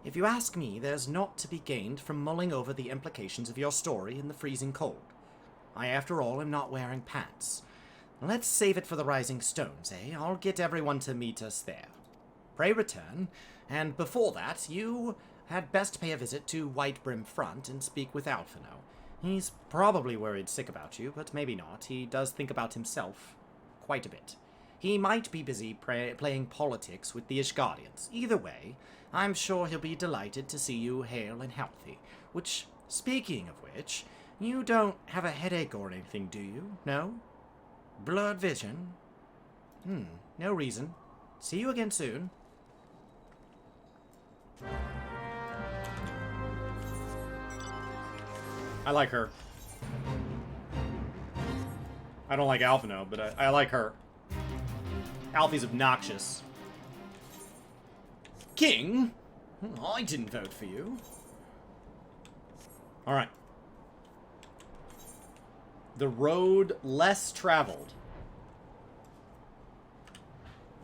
If you ask me, there's naught to be gained from mulling over the implications of your story in the freezing cold. I, after all, am not wearing pants. Let's save it for the Rising Stones, eh? I'll get everyone to meet us there. Pray return, and before that, you had best pay a visit to White Brim Front and speak with Alphino. He's probably worried sick about you, but maybe not. He does think about himself quite a bit. He might be busy playing politics with the Ishgardians. Either way, I'm sure he'll be delighted to see you hale and healthy. Which, speaking of which, you don't have a headache or anything, do you? No? Blurred vision? No reason. See you again soon. I like her. I don't like Alphino, but I like her. Alfie's obnoxious. King? I didn't vote for you. Alright. The road less traveled.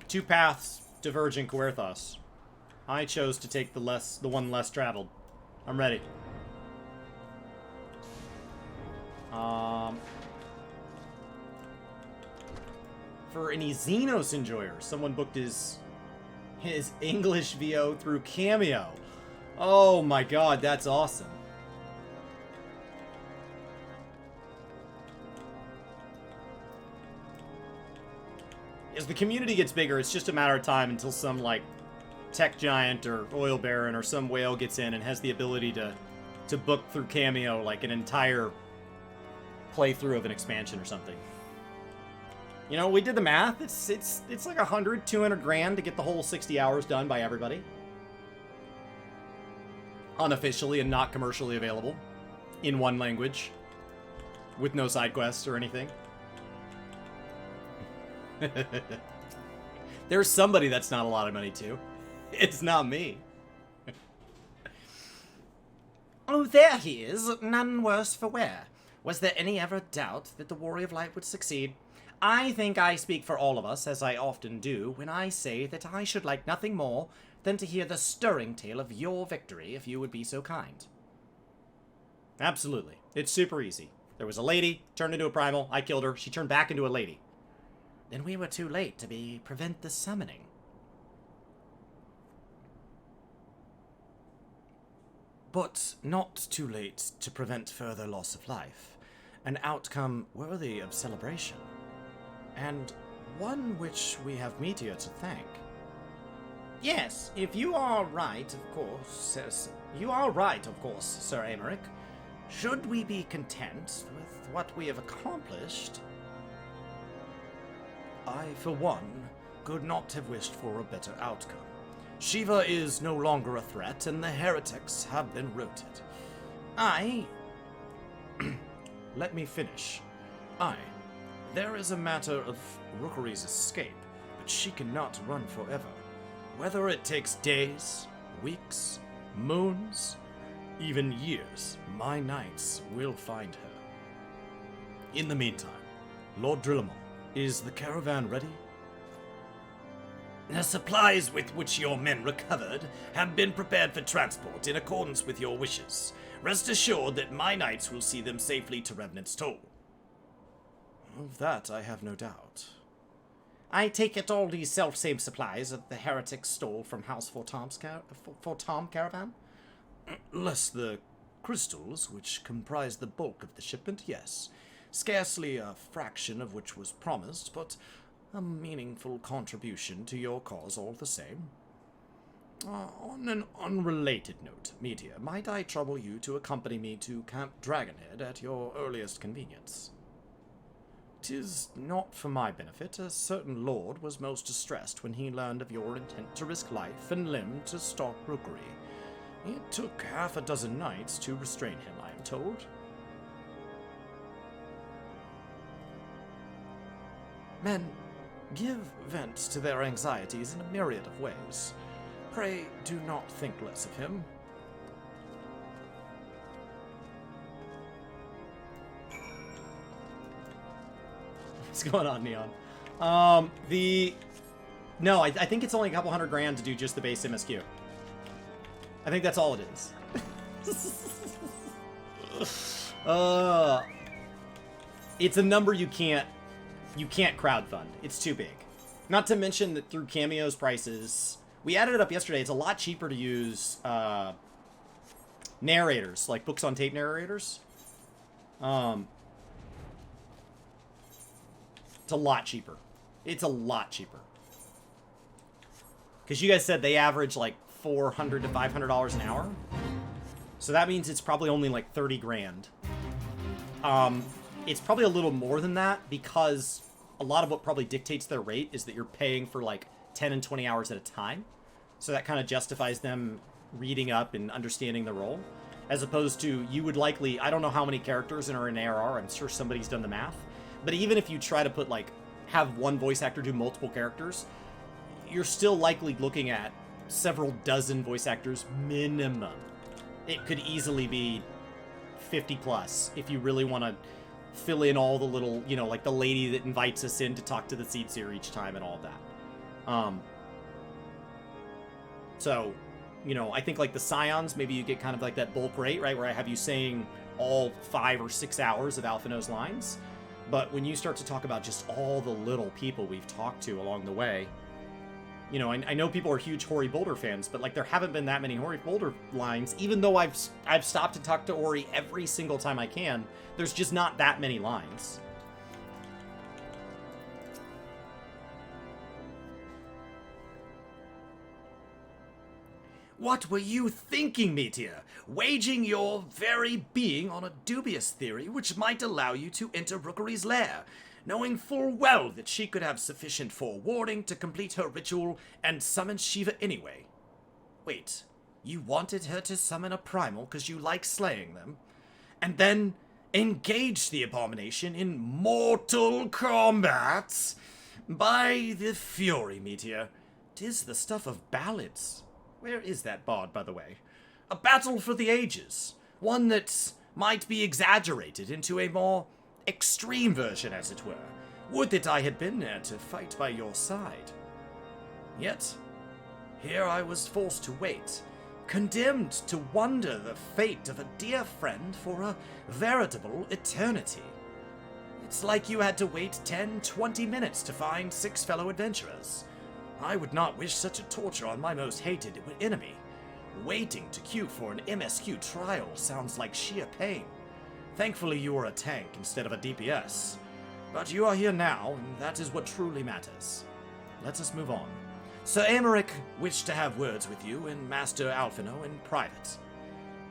Two paths diverging Coerthos. I chose to take the one less traveled. I'm ready. For any Xenos enjoyers, someone booked his English VO through Cameo. Oh my god, that's awesome. As the community gets bigger, it's just a matter of time until some, like, tech giant or oil baron or some whale gets in and has the ability to book through Cameo, like, an entire playthrough of an expansion or something. You know, we did the math. It's like 100, 200 grand to get the whole 60 hours done by everybody. Unofficially and not commercially available. In one language. With no side quests or anything. There's somebody that's not a lot of money to. It's not me. Oh, there he is. None worse for wear. Was there any ever doubt that the Warrior of Light would succeed? I think I speak for all of us, as I often do, when I say that I should like nothing more than to hear the stirring tale of your victory, if you would be so kind. Absolutely. It's super easy. There was a lady, turned into a primal, I killed her, she turned back into a lady. Then we were too late to prevent the summoning. But not too late to prevent further loss of life. An outcome worthy of celebration. And one which we have Meteor to thank. Yes, if you are right, of course, Sir Aymeric. Should we be content with what we have accomplished? I, for one, could not have wished for a better outcome. Shiva is no longer a threat, and the heretics have been routed. Let me finish. There is a matter of Rookery's escape, but she cannot run forever. Whether it takes days, weeks, moons, even years, my knights will find her. In the meantime, Lord Drillamon, is the caravan ready? The supplies with which your men recovered have been prepared for transport in accordance with your wishes. Rest assured that my knights will see them safely to Revenant's Toll. Of that I have no doubt. I take it all these self-same supplies of the heretics stole from House Fortom caravan? Less the crystals, which comprise the bulk of the shipment, yes. Scarcely a fraction of which was promised, but a meaningful contribution to your cause all the same. On an unrelated note, Meteor, might I trouble you to accompany me to Camp Dragonhead at your earliest convenience? 'Tis not for my benefit. A certain lord was most distressed when he learned of your intent to risk life and limb to stalk Rookery. It took half a dozen knights to restrain him, I am told. Men give vent to their anxieties in a myriad of ways. Pray do not think less of him. What's going on, Neon? No, I think it's only a couple $100 grand to do just the base MSQ. I think that's all it is. It's a number you can't crowdfund. It's too big. Not to mention that through Cameo's prices, we added it up yesterday. It's a lot cheaper to use narrators, like books on tape narrators. It's a lot cheaper. It's a lot cheaper. Because you guys said they average like $400 to $500 an hour. So that means it's probably only like 30 grand. It's probably a little more than that because a lot of what probably dictates their rate is that you're paying for like 10 and 20 hours at a time. So that kind of justifies them reading up and understanding the role. As opposed to, you would likely, I don't know how many characters are in ARR, I'm sure somebody's done the math. But even if you try to put like, have one voice actor do multiple characters, you're still likely looking at several dozen voice actors minimum. It could easily be 50 plus if you really want to fill in all the little, you know, like the lady that invites us in to talk to the seed seer each time and all of that. So, you know, I think like the Scions, maybe you get kind of like that bulk rate, right? Where I have you saying all 5 or 6 hours of Alphino's lines. But when you start to talk about just all the little people we've talked to along the way, you know, I know people are huge Hoary Boulder fans, but like there haven't been that many Hoary Boulder lines, even though I've stopped to talk to Ori every single time I can. There's just not that many lines. What were you thinking, Meteor? Waging your very being on a dubious theory which might allow you to enter Rookery's lair, knowing full well that she could have sufficient forewarning to complete her ritual and summon Shiva anyway. Wait, you wanted her to summon a Primal because you like slaying them? And then engage the abomination in mortal combat? By the fury, Meteor, 'tis the stuff of ballads. Where is that bard, by the way? A battle for the ages. One that might be exaggerated into a more extreme version, as it were. Would that I had been there to fight by your side. Yet, here I was forced to wait, condemned to wonder the fate of a dear friend for a veritable eternity. It's like you had to wait 10, 20 minutes to find 6 fellow adventurers. I would not wish such a torture on my most hated enemy. Waiting to queue for an MSQ trial sounds like sheer pain. Thankfully you are a tank instead of a DPS. But you are here now, and that is what truly matters. Let us move on. Sir Aymeric wished to have words with you and Master Alphino in private.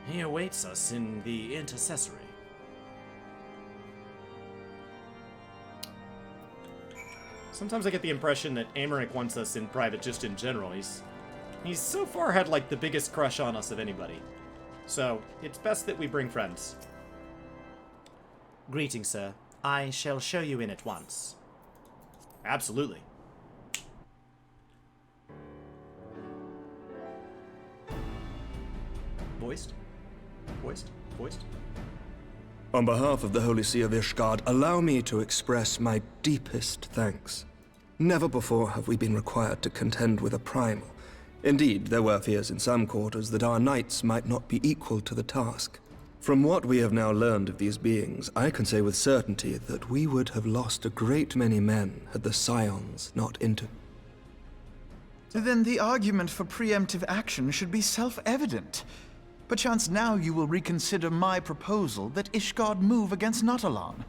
He awaits us in the intercessory. Sometimes I get the impression that Aymeric wants us in private just in general. He's so far had like the biggest crush on us of anybody. So, it's best that we bring friends. Greetings, sir. I shall show you in at once. Absolutely. Voiced? Voiced? Voiced? On behalf of the Holy See of Ishgard, allow me to express my deepest thanks. Never before have we been required to contend with a Primal. Indeed, there were fears in some quarters that our knights might not be equal to the task. From what we have now learned of these beings, I can say with certainty that we would have lost a great many men had the Scions not entered. Then the argument for preemptive action should be self-evident. Perchance now you will reconsider my proposal that Ishgard move against Natalan.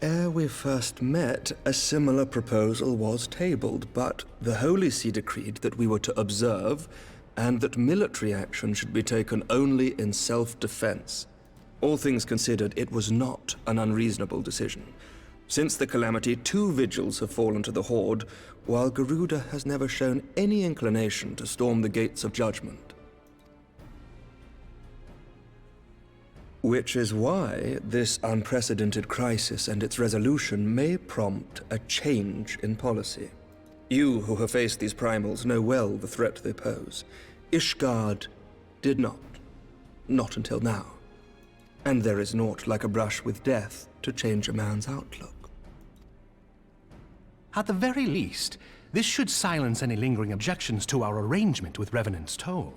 Ere we first met, a similar proposal was tabled, but the Holy See decreed that we were to observe, and that military action should be taken only in self-defense. All things considered, it was not an unreasonable decision. Since the calamity, 2 vigils have fallen to the Horde, while Garuda has never shown any inclination to storm the gates of judgment. Which is why this unprecedented crisis and its resolution may prompt a change in policy. You who have faced these primals know well the threat they pose. Ishgard did not. Not until now. And there is naught like a brush with death to change a man's outlook. At the very least, this should silence any lingering objections to our arrangement with Revenant's Toll.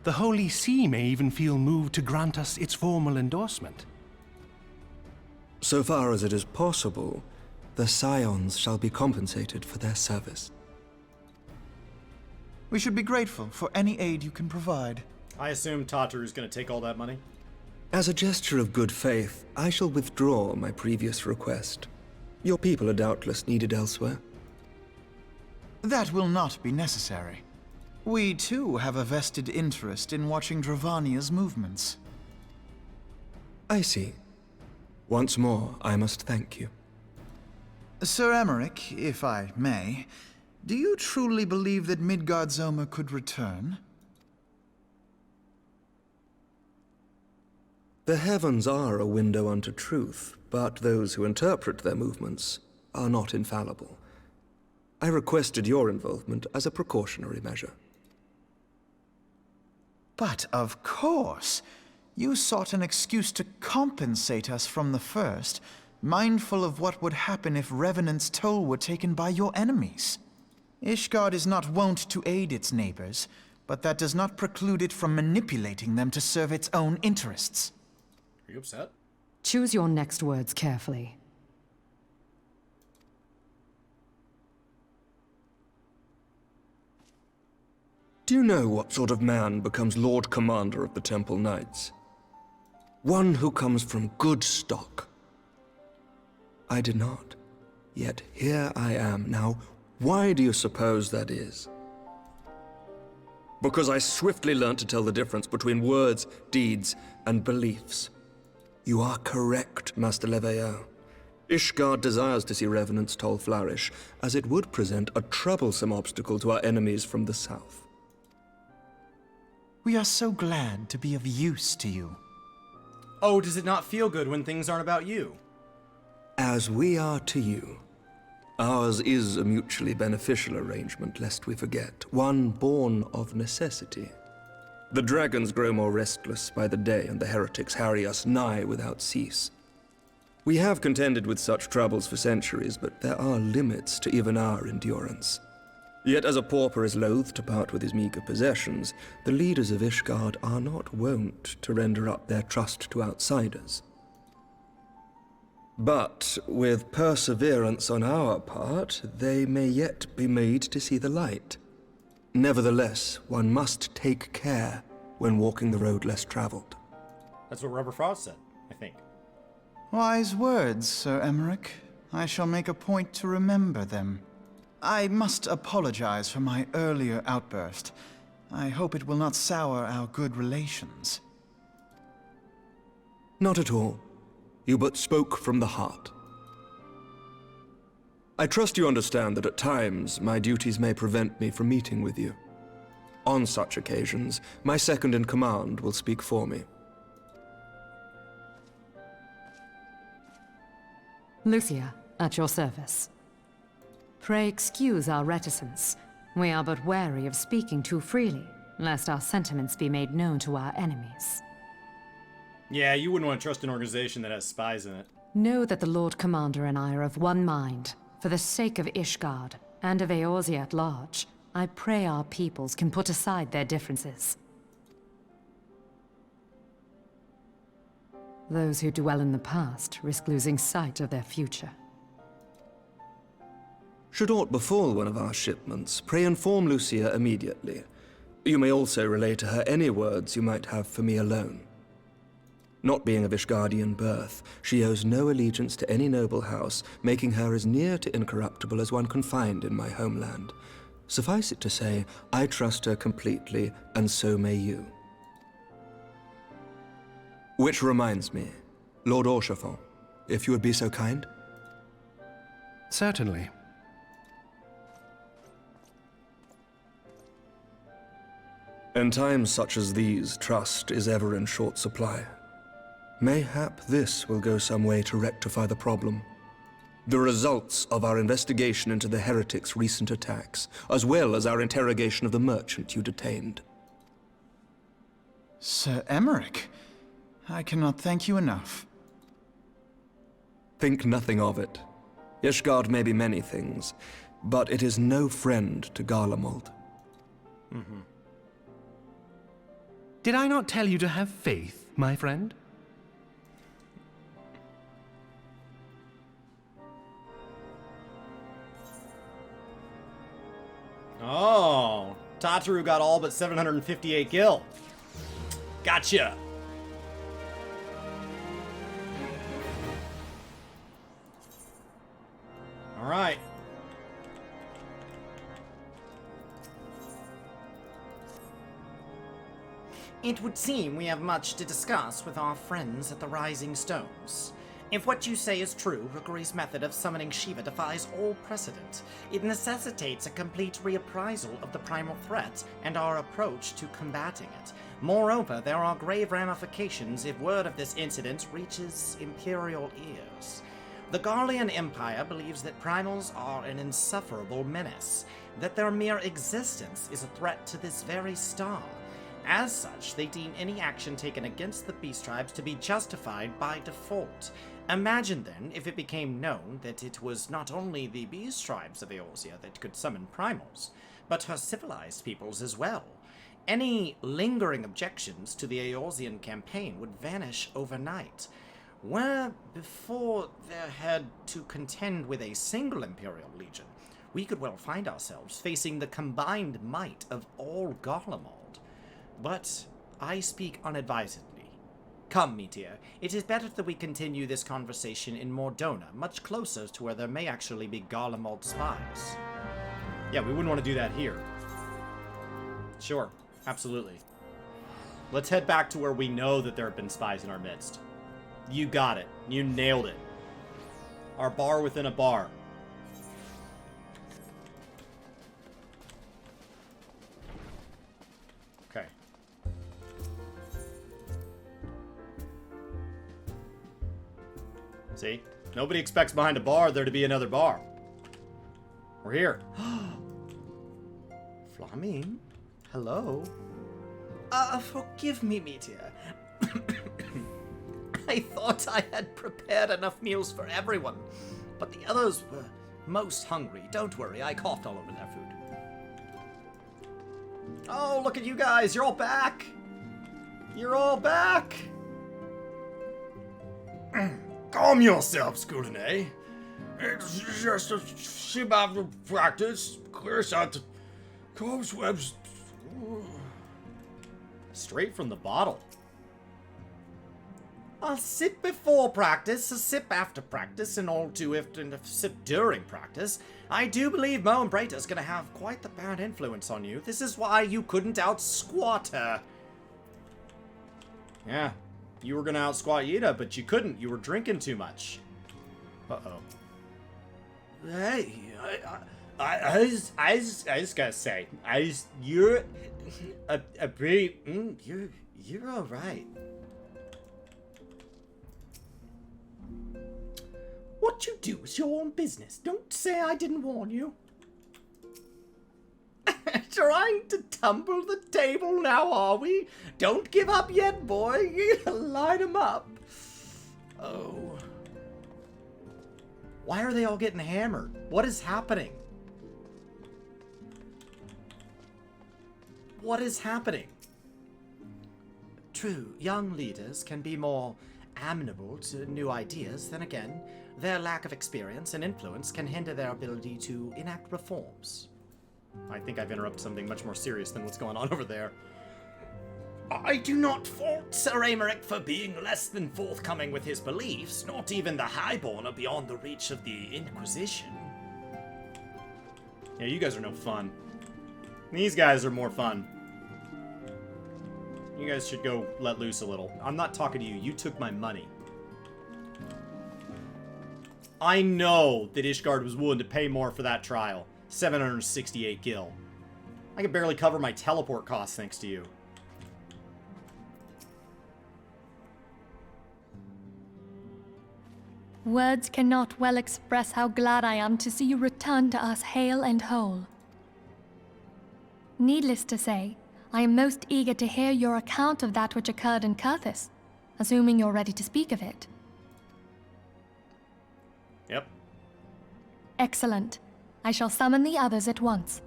The Holy See may even feel moved to grant us its formal endorsement. So far as it is possible, the Scions shall be compensated for their service. We should be grateful for any aid you can provide. I assume Tataru's gonna take all that money. As a gesture of good faith, I shall withdraw my previous request. Your people are doubtless needed elsewhere. That will not be necessary. We too have a vested interest in watching Dravania's movements. I see. Once more, I must thank you. Sir Emmerich, if I may, do you truly believe that Midgard-Zoma could return? The heavens are a window unto truth, but those who interpret their movements are not infallible. I requested your involvement as a precautionary measure. But of course, you sought an excuse to compensate us from the first, mindful of what would happen if Revenant's Toll were taken by your enemies. Ishgard is not wont to aid its neighbors, but that does not preclude it from manipulating them to serve its own interests. Are you upset? Choose your next words carefully. Do you know what sort of man becomes Lord Commander of the Temple Knights? One who comes from good stock. I did not. Yet here I am. Now, why do you suppose that is? Because I swiftly learned to tell the difference between words, deeds, and beliefs. You are correct, Master Leveilleur. Ishgard desires to see Revenant's Toll flourish, as it would present a troublesome obstacle to our enemies from the south. We are so glad to be of use to you. Oh, does it not feel good when things aren't about you? As we are to you. Ours is a mutually beneficial arrangement, lest we forget, one born of necessity. The dragons grow more restless by the day, and the heretics harry us nigh without cease. We have contended with such troubles for centuries, but there are limits to even our endurance. Yet as a pauper is loath to part with his meager possessions, the leaders of Ishgard are not wont to render up their trust to outsiders. But with perseverance on our part, they may yet be made to see the light. Nevertheless, one must take care when walking the road less traveled. That's what Rubber Frost said, I think. Wise words, Sir Emmerich. I shall make a point to remember them. I must apologize for my earlier outburst. I hope it will not sour our good relations. Not at all. You but spoke from the heart. I trust you understand that at times my duties may prevent me from meeting with you. On such occasions, my second-in-command will speak for me. Lucia, at your service. Pray excuse our reticence. We are but wary of speaking too freely, lest our sentiments be made known to our enemies. Yeah, you wouldn't want to trust an organization that has spies in it. Know that the Lord Commander and I are of one mind. For the sake of Ishgard, and of Eorzea at large, I pray our peoples can put aside their differences. Those who dwell in the past risk losing sight of their future. Should aught befall one of our shipments, pray inform Lucia immediately. You may also relay to her any words you might have for me alone. Not being of Ishgardian birth, she owes no allegiance to any noble house, making her as near to incorruptible as one can find in my homeland. Suffice it to say, I trust her completely, and so may you. Which reminds me, Lord Orchefort, if you would be so kind? Certainly. In times such as these, trust is ever in short supply. Mayhap this will go some way to rectify the problem. The results of our investigation into the heretics' recent attacks, as well as our interrogation of the merchant you detained. Sir Emmerich, I cannot thank you enough. Think nothing of it. Ishgard may be many things, but it is no friend to Garlemald. Did I not tell you to have faith, my friend? Oh, Tataru got all but 758 gil. Gotcha. All right. It would seem we have much to discuss with our friends at the Rising Stones. If what you say is true, Rukuri's method of summoning Shiva defies all precedent. It necessitates a complete reappraisal of the primal threat and our approach to combating it. Moreover, there are grave ramifications if word of this incident reaches Imperial ears. The Garlean Empire believes that primals are an insufferable menace, that their mere existence is a threat to this very star. As such, they deem any action taken against the beast tribes to be justified by default. Imagine then if it became known that it was not only the beast tribes of Eorzea that could summon primals, but her civilized peoples as well. Any lingering objections to the Eorzean campaign would vanish overnight. Where before there had to contend with a single Imperial Legion, we could well find ourselves facing the combined might of all Garlemald. But I speak unadvisedly. Come, Meteor, it is better that we continue this conversation in Mordona, much closer to where there may actually be Garlemald spies. Yeah, we wouldn't want to do that here. Sure, absolutely. Let's head back to where we know that there have been spies in our midst. You got it. You nailed it. Our bar within a bar. Okay. See? Nobody expects behind a bar there to be another bar. We're here. Flaming? Hello? Forgive me, Meteor. I thought I had prepared enough meals for everyone, but the others were most hungry. Don't worry, I coughed all over their food. Oh, look at you guys, you're all back! You're all back! Calm yourself, Scoulinae. It's just a ship after practice. Clears out the cobwebs. Straight from the bottle. A sip before practice, a sip after practice, and all too often a sip during practice. I do believe Mo and Brayta's gonna have quite the bad influence on you. This is why you couldn't out-squat her. Yeah, you were gonna out-squat Yida, but you couldn't. You were drinking too much. Uh-oh. Hey, I just gotta say, you're a pretty, you're all right. What you do is your own business. Don't say I didn't warn you. Trying to tumble the table now, are we? Don't give up yet, boy. Line them up. Oh. Why are they all getting hammered? What is happening? What is happening? True, young leaders can be more amenable to new ideas. Then again, their lack of experience and influence can hinder their ability to enact reforms. I think I've interrupted something much more serious than what's going on over there. I do not fault Sir Aymeric for being less than forthcoming with his beliefs. Not even the Highborn are beyond the reach of the Inquisition. Yeah, you guys are no fun. These guys are more fun. You guys should go let loose a little. I'm not talking to you. You took my money. I know that Ishgard was willing to pay more for that trial. 768 gil. I could barely cover my teleport costs thanks to you. Words cannot well express how glad I am to see you return to us hale and whole. Needless to say, I am most eager to hear your account of that which occurred in Kurthis, assuming you're ready to speak of it. Yep. Excellent. I shall summon the others at once.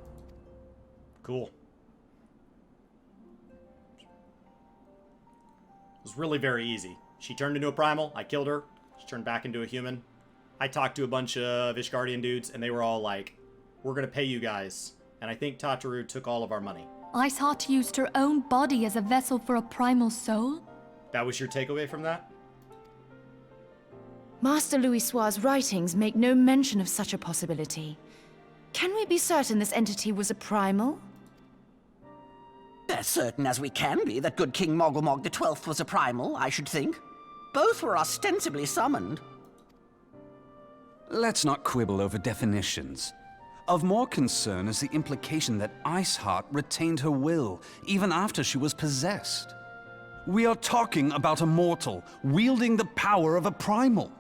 Cool. It was really very easy. She turned into a primal. I killed her. She turned back into a human. I talked to a bunch of Ishgardian dudes, and they were all like, we're going to pay you guys. And I think Tataru took all of our money. Iceheart used her own body as a vessel for a primal soul? That was your takeaway from that? Master Louis Soir's writings make no mention of such a possibility. Can we be certain this entity was a primal? As certain as we can be that good King Mogglemog XII was a primal, I should think. Both were ostensibly summoned. Let's not quibble over definitions. Of more concern is the implication that Iceheart retained her will, even after she was possessed. We are talking about a mortal, wielding the power of a primal.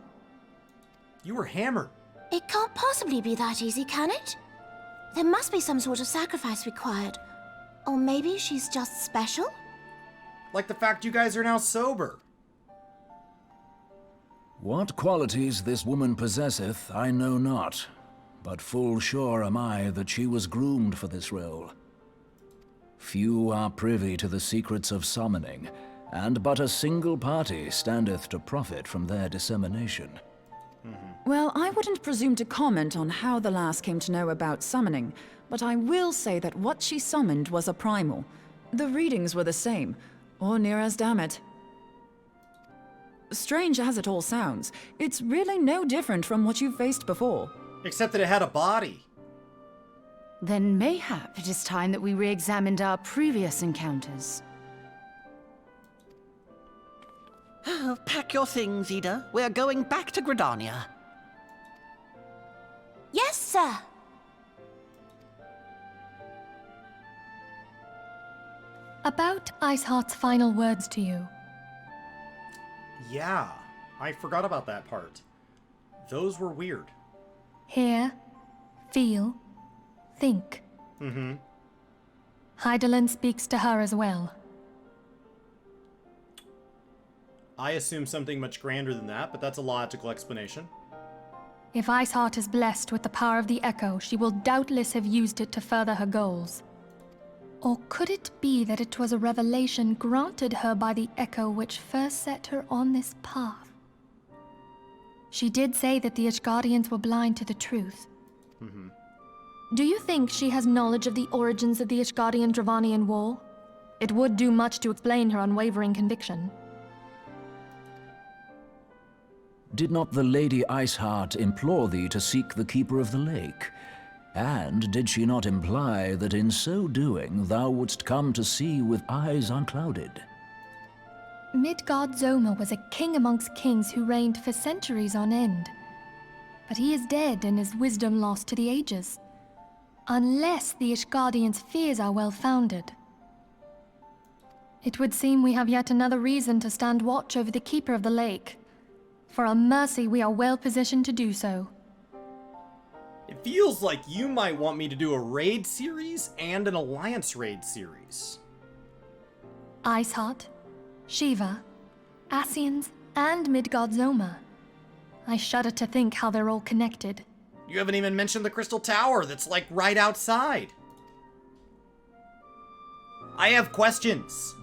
You were hammered. It can't possibly be that easy, can it? There must be some sort of sacrifice required. Or maybe she's just special? Like the fact you guys are now sober. What qualities this woman possesseth, I know not. But full sure am I that she was groomed for this role. Few are privy to the secrets of summoning, and but a single party standeth to profit from their dissemination. Well, I wouldn't presume to comment on how the lass came to know about summoning, but I will say that what she summoned was a primal. The readings were the same, or near as damn it. Strange as it all sounds, it's really no different from what you've faced before. Except that it had a body. Then mayhap it is time that we re-examined our previous encounters. Pack your things, Ida. We're going back to Gridania. Yes, sir. About Iceheart's final words to you. Yeah, I forgot about that part. Those were weird. Hear, feel, think. Hydaelyn speaks to her as well. I assume something much grander than that, but that's a logical explanation. If Iceheart is blessed with the power of the Echo, she will doubtless have used it to further her goals. Or could it be that it was a revelation granted her by the Echo which first set her on this path? She did say that the Ishgardians were blind to the truth. Do you think she has knowledge of the origins of the Ishgardian-Dravanian War? It would do much to explain her unwavering conviction. Did not the Lady Iceheart implore thee to seek the Keeper of the Lake? And did she not imply that in so doing thou wouldst come to see with eyes unclouded? Midgard-Zoma was a king amongst kings who reigned for centuries on end. But he is dead and his wisdom lost to the ages. Unless the Ishgardians' fears are well-founded. It would seem we have yet another reason to stand watch over the Keeper of the Lake. For a mercy, we are well positioned to do so. It feels like you might want me to do a raid series and an alliance raid series. Iceheart, Shiva, Ascians, and Midgard-Zoma. I shudder to think how they're all connected. You haven't even mentioned the Crystal Tower that's like right outside. I have questions.